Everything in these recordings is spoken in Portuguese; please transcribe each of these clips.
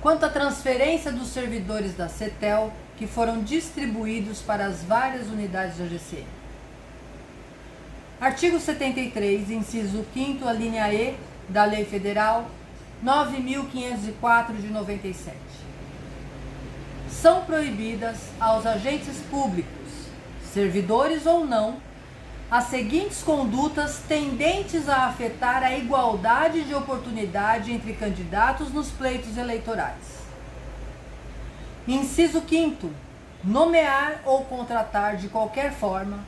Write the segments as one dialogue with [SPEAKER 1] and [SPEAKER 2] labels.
[SPEAKER 1] quanto à transferência dos servidores da CETEL que foram distribuídos para as várias unidades da GCM. Artigo 73, inciso 5º, a linha E da Lei Federal 9.504 de 97. São proibidas aos agentes públicos, servidores ou não, as seguintes condutas tendentes a afetar a igualdade de oportunidade entre candidatos nos pleitos eleitorais. Inciso 5º, nomear ou contratar de qualquer forma,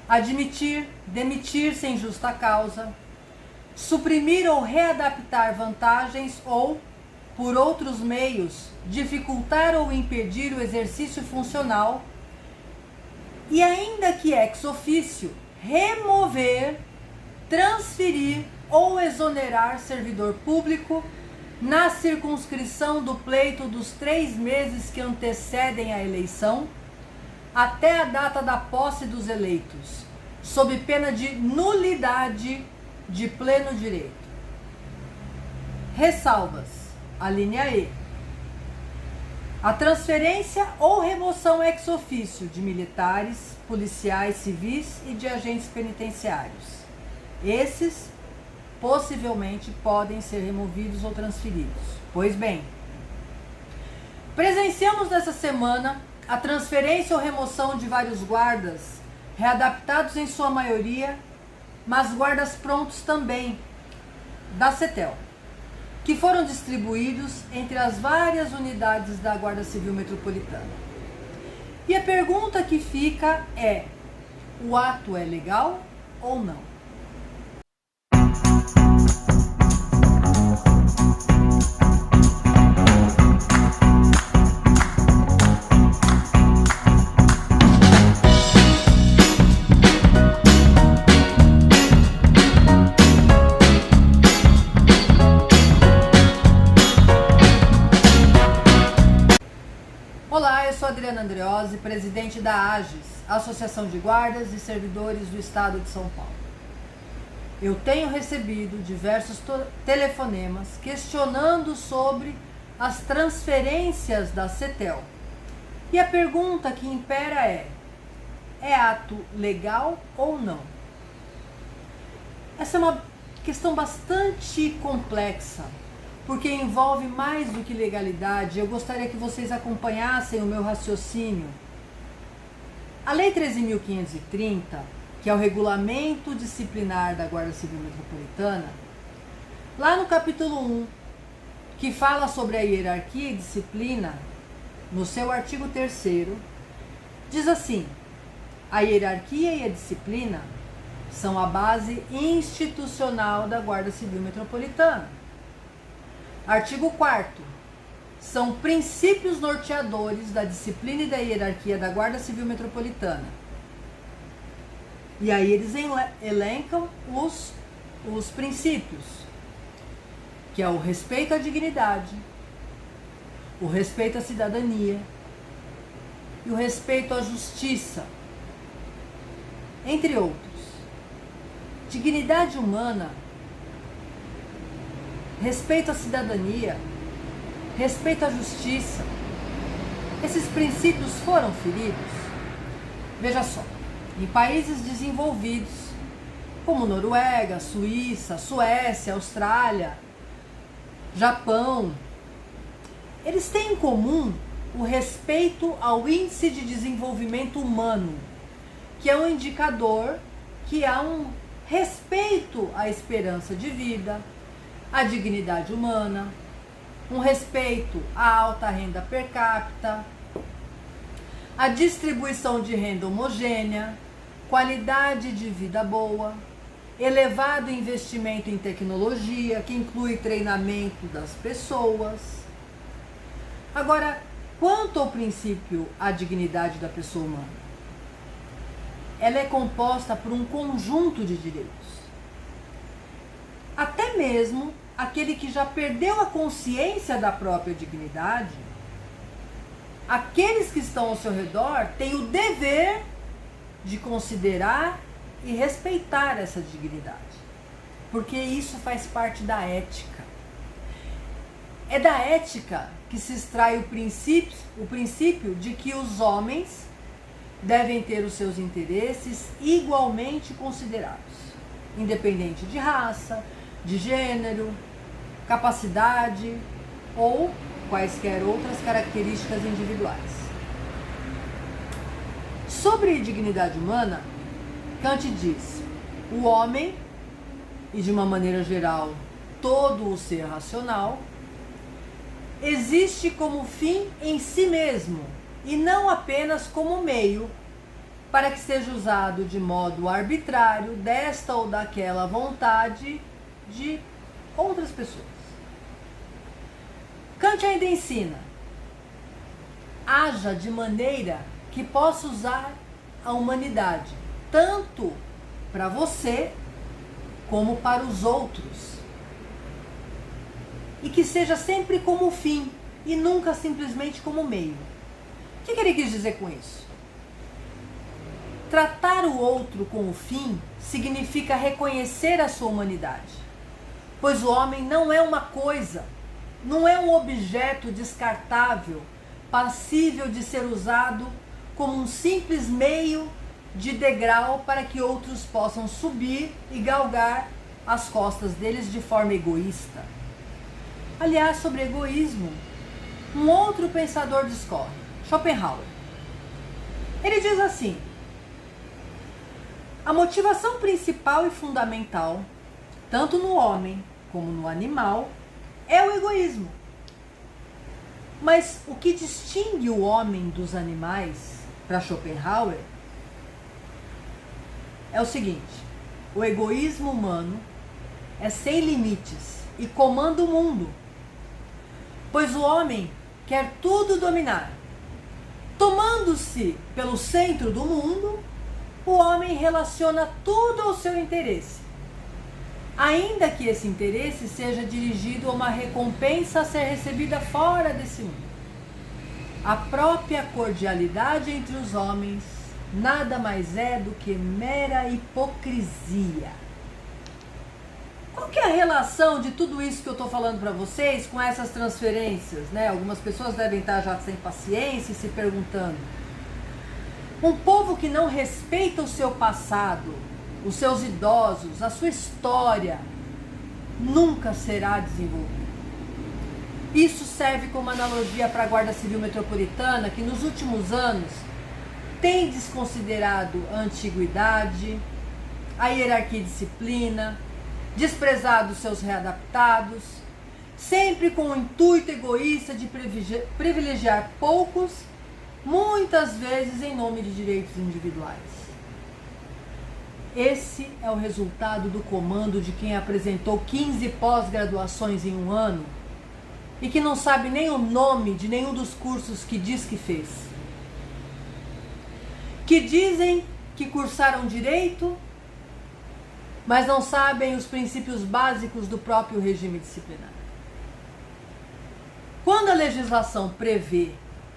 [SPEAKER 1] admitir, demitir sem justa causa, suprimir ou readaptar vantagens ou, por outros meios, dificultar ou impedir o exercício funcional e, ainda que ex officio, remover, transferir ou exonerar servidor público na circunscrição do pleito dos 3 meses que antecedem a eleição até a data da posse dos eleitos, sob pena de nulidade de pleno direito. Ressalvas. A linha E. A transferência ou remoção ex officio de militares, policiais civis e de agentes penitenciários. Esses possivelmente podem ser removidos ou transferidos. Pois bem, presenciamos nessa semana a transferência ou remoção de vários guardas, readaptados em sua maioria, mas guardas prontos também, da CETEL, que foram distribuídos entre as várias unidades da Guarda Civil Metropolitana. E a pergunta que fica é: o ato é legal ou não? Olá, eu sou Adriana Andreozzi, presidente da AGES, Associação de Guardas e Servidores do Estado de São Paulo. Eu tenho recebido diversos telefonemas questionando sobre as transferências da CETEL. E a pergunta que impera é ato legal ou não? Essa é uma questão bastante complexa, porque envolve mais do que legalidade. Eu gostaria que vocês acompanhassem o meu raciocínio. A Lei 13.530, que é o regulamento disciplinar da Guarda Civil Metropolitana, lá no capítulo 1, que fala sobre a hierarquia e disciplina, no seu artigo 3º, diz assim: a hierarquia e a disciplina são a base institucional da Guarda Civil Metropolitana. Artigo 4º. São princípios norteadores da disciplina e da hierarquia da Guarda Civil Metropolitana. E aí eles elencam os princípios, que é o respeito à dignidade, o respeito à cidadania e o respeito à justiça, entre outros. Dignidade humana, respeito à cidadania, respeito à justiça, esses princípios foram feridos? Veja só, em países desenvolvidos, como Noruega, Suíça, Suécia, Austrália, Japão, eles têm em comum o respeito ao Índice de Desenvolvimento Humano, que é um indicador que há um respeito à esperança de vida, a dignidade humana, um respeito à alta renda per capita, a distribuição de renda homogênea, qualidade de vida boa, elevado investimento em tecnologia, que inclui treinamento das pessoas. Agora, quanto ao princípio à dignidade da pessoa humana, ela é composta por um conjunto de direitos. Até mesmo aquele que já perdeu a consciência da própria dignidade, aqueles que estão ao seu redor têm o dever de considerar e respeitar essa dignidade, porque isso faz parte da ética. É da ética que se extrai o princípio de que os homens devem ter os seus interesses igualmente considerados, independente de raça, de gênero, capacidade ou quaisquer outras características individuais. Sobre dignidade humana, Kant diz: o homem, e de uma maneira geral todo o ser racional, existe como fim em si mesmo e não apenas como meio para que seja usado de modo arbitrário desta ou daquela vontade de outras pessoas. Kant ainda ensina: haja de maneira que possa usar a humanidade tanto para você como para os outros, e que seja sempre como fim e nunca simplesmente como meio. O que ele quis dizer com isso? Tratar o outro com o fim significa reconhecer a sua humanidade, pois o homem não é uma coisa, não é um objeto descartável, passível de ser usado como um simples meio de degrau para que outros possam subir e galgar as costas deles de forma egoísta. Aliás, sobre egoísmo, um outro pensador discorre, Schopenhauer. Ele diz assim: a motivação principal e fundamental, tanto no homem como no animal, é o egoísmo. Mas o que distingue o homem dos animais, para Schopenhauer, é o seguinte: o egoísmo humano é sem limites e comanda o mundo, pois o homem quer tudo dominar. Tomando-se pelo centro do mundo, o homem relaciona tudo ao seu interesse, ainda que esse interesse seja dirigido a uma recompensa a ser recebida fora desse mundo. A própria cordialidade entre os homens nada mais é do que mera hipocrisia. Qual que é a relação de tudo isso que eu estou falando para vocês com essas transferências, né? Algumas pessoas devem estar já sem paciência e se perguntando: um povo que não respeita o seu passado, os seus idosos, a sua história, nunca será desenvolvido. Isso serve como analogia para a Guarda Civil Metropolitana, que nos últimos anos tem desconsiderado a antiguidade, a hierarquia e disciplina, desprezado seus readaptados, sempre com o intuito egoísta de privilegiar poucos, muitas vezes em nome de direitos individuais. Esse é o resultado do comando de quem apresentou 15 pós-graduações em um ano e que não sabe nem o nome de nenhum dos cursos que diz que fez. Que dizem que cursaram direito, mas não sabem os princípios básicos do próprio regime disciplinar. Quando a legislação prevê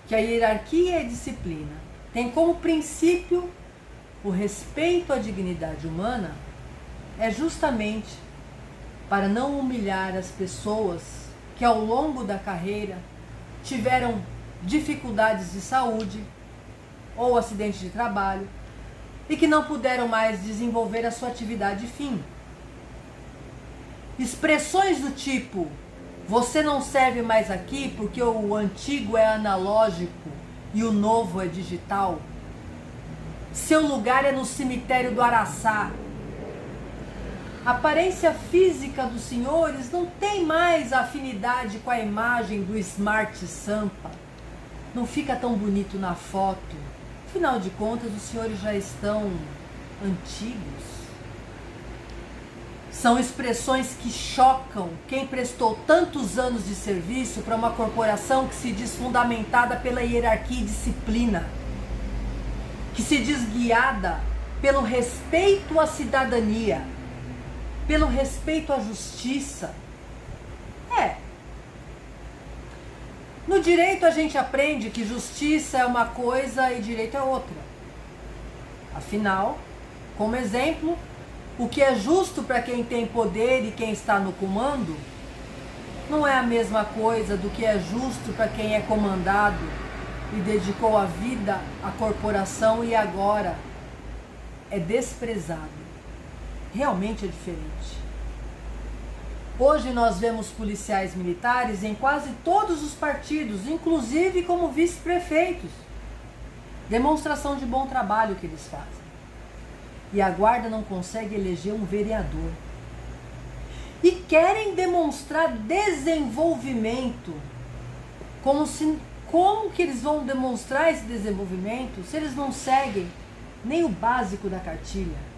[SPEAKER 1] que a hierarquia e a disciplina têm como princípio o respeito à dignidade humana, é justamente para não humilhar as pessoas que ao longo da carreira tiveram dificuldades de saúde ou acidente de trabalho e que não puderam mais desenvolver a sua atividade fim. Expressões do tipo: você não serve mais aqui porque o antigo é analógico e o novo é digital. Seu lugar é no cemitério do Araçá. A aparência física dos senhores não tem mais afinidade com a imagem do Smart Sampa. Não fica tão bonito na foto. Afinal de contas, os senhores já estão antigos. São expressões que chocam quem prestou tantos anos de serviço para uma corporação que se diz fundamentada pela hierarquia e disciplina, que se diz guiada pelo respeito à cidadania, pelo respeito à justiça. No direito a gente aprende que justiça é uma coisa e direito é outra. Afinal, como exemplo, o que é justo para quem tem poder e quem está no comando não é a mesma coisa do que é justo para quem é comandado e dedicou a vida à corporação e agora é desprezado. Realmente é diferente. Hoje nós vemos policiais militares em quase todos os partidos, inclusive como vice-prefeitos. Demonstração de bom trabalho que eles fazem. E a guarda não consegue eleger um vereador. E querem demonstrar desenvolvimento. Como que eles vão demonstrar esse desenvolvimento se eles não seguem nem o básico da cartilha?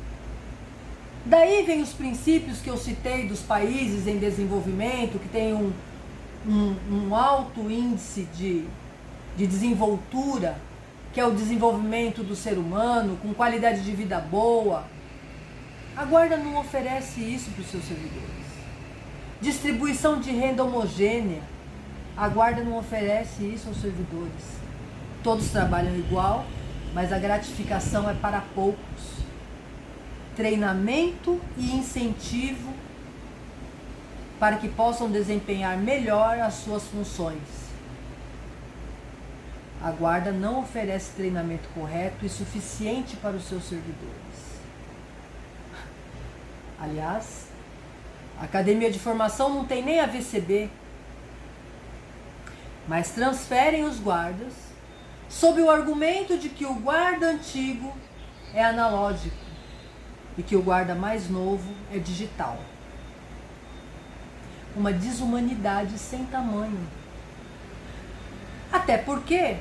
[SPEAKER 1] Daí vem os princípios que eu citei dos países em desenvolvimento, que tem um alto índice de desenvoltura, que é o desenvolvimento do ser humano, com qualidade de vida boa. A guarda não oferece isso para os seus servidores. Distribuição de renda homogênea. A guarda não oferece isso aos servidores. Todos trabalham igual, mas a gratificação é para poucos. Treinamento e incentivo para que possam desempenhar melhor as suas funções. A guarda não oferece treinamento correto e suficiente para os seus servidores. Aliás, a academia de formação não tem nem a VCB, mas transferem os guardas sob o argumento de que o guarda antigo é analógico e que o guarda mais novo é digital. Uma desumanidade sem tamanho. Até porque,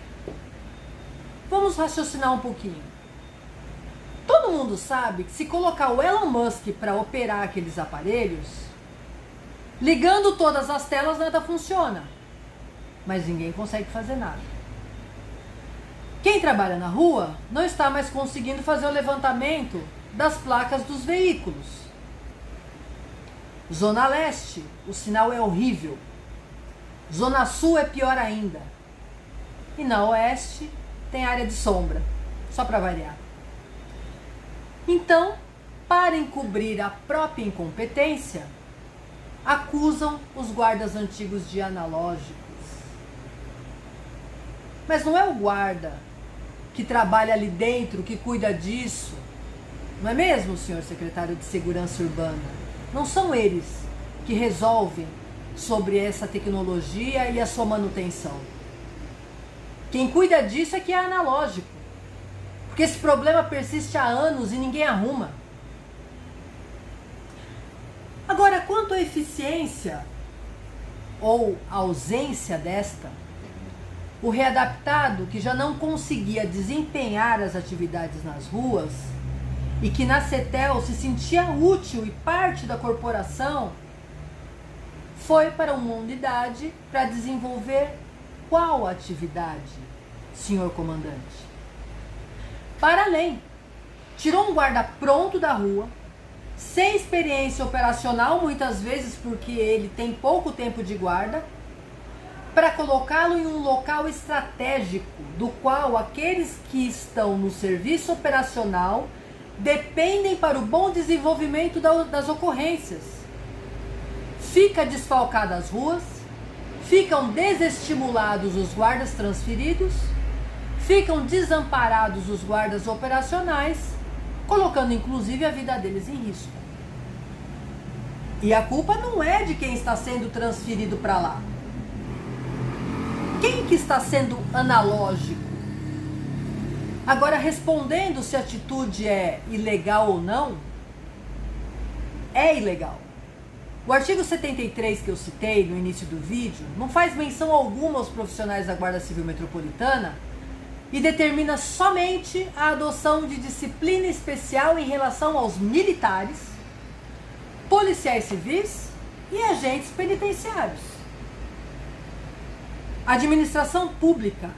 [SPEAKER 1] vamos raciocinar um pouquinho. Todo mundo sabe que se colocar o Elon Musk para operar aqueles aparelhos, ligando todas as telas nada funciona. Mas ninguém consegue fazer nada. Quem trabalha na rua não está mais conseguindo fazer o levantamento das placas dos veículos. Zona Leste, o sinal é horrível. Zona Sul é pior ainda. E na Oeste tem área de sombra, só para variar. Então, para encobrir a própria incompetência, acusam os guardas antigos de analógicos. Mas não é o guarda que trabalha ali dentro, que cuida disso. Não é mesmo, senhor secretário de Segurança Urbana? Não são eles que resolvem sobre essa tecnologia e a sua manutenção. Quem cuida disso é que é analógico. Porque esse problema persiste há anos e ninguém arruma. Agora, quanto à eficiência ou ausência desta, o readaptado que já não conseguia desempenhar as atividades nas ruas e que na CETEL se sentia útil e parte da corporação, foi para uma unidade para desenvolver qual atividade, senhor comandante? Para além, tirou um guarda pronto da rua, sem experiência operacional, muitas vezes porque ele tem pouco tempo de guarda, para colocá-lo em um local estratégico, do qual aqueles que estão no serviço operacional dependem para o bom desenvolvimento das ocorrências. Fica desfalcada as ruas, ficam desestimulados os guardas transferidos, ficam desamparados os guardas operacionais, colocando inclusive a vida deles em risco. E a culpa não é de quem está sendo transferido para lá. Quem que está sendo analógico? Agora, respondendo se a atitude é ilegal ou não, é ilegal. O artigo 73 que eu citei no início do vídeo não faz menção alguma aos profissionais da Guarda Civil Metropolitana e determina somente a adoção de disciplina especial em relação aos militares, policiais civis e agentes penitenciários. A administração pública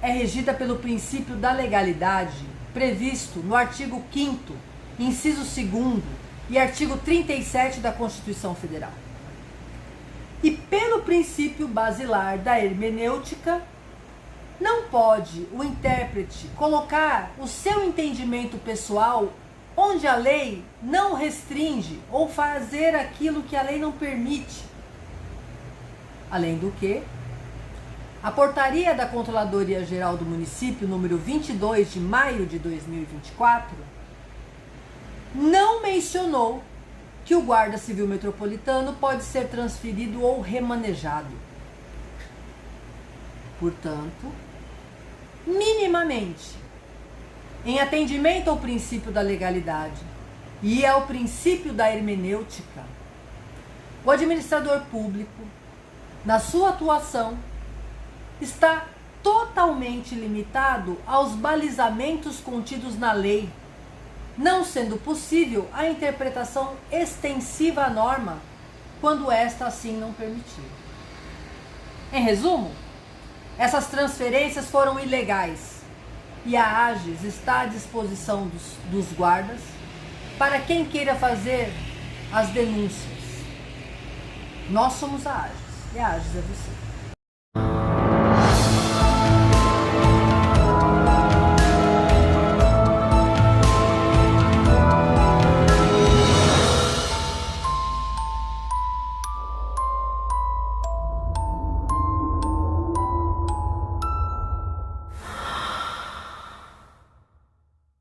[SPEAKER 1] é regida pelo princípio da legalidade, previsto no artigo 5º, inciso 2º e artigo 37 da Constituição Federal. E pelo princípio basilar da hermenêutica, não pode o intérprete colocar o seu entendimento pessoal onde a lei não restringe ou fazer aquilo que a lei não permite. Além do que, a portaria da Controladoria Geral do Município, número 22 de maio de 2024, não mencionou que o Guarda Civil Metropolitano pode ser transferido ou remanejado. Portanto, minimamente, em atendimento ao princípio da legalidade e ao princípio da hermenêutica, o administrador público, na sua atuação, está totalmente limitado aos balizamentos contidos na lei, não sendo possível a interpretação extensiva à norma, quando esta assim não permitir. Em resumo, essas transferências foram ilegais e a AGES está à disposição dos guardas para quem queira fazer as denúncias. Nós somos a AGES e a AGES é você.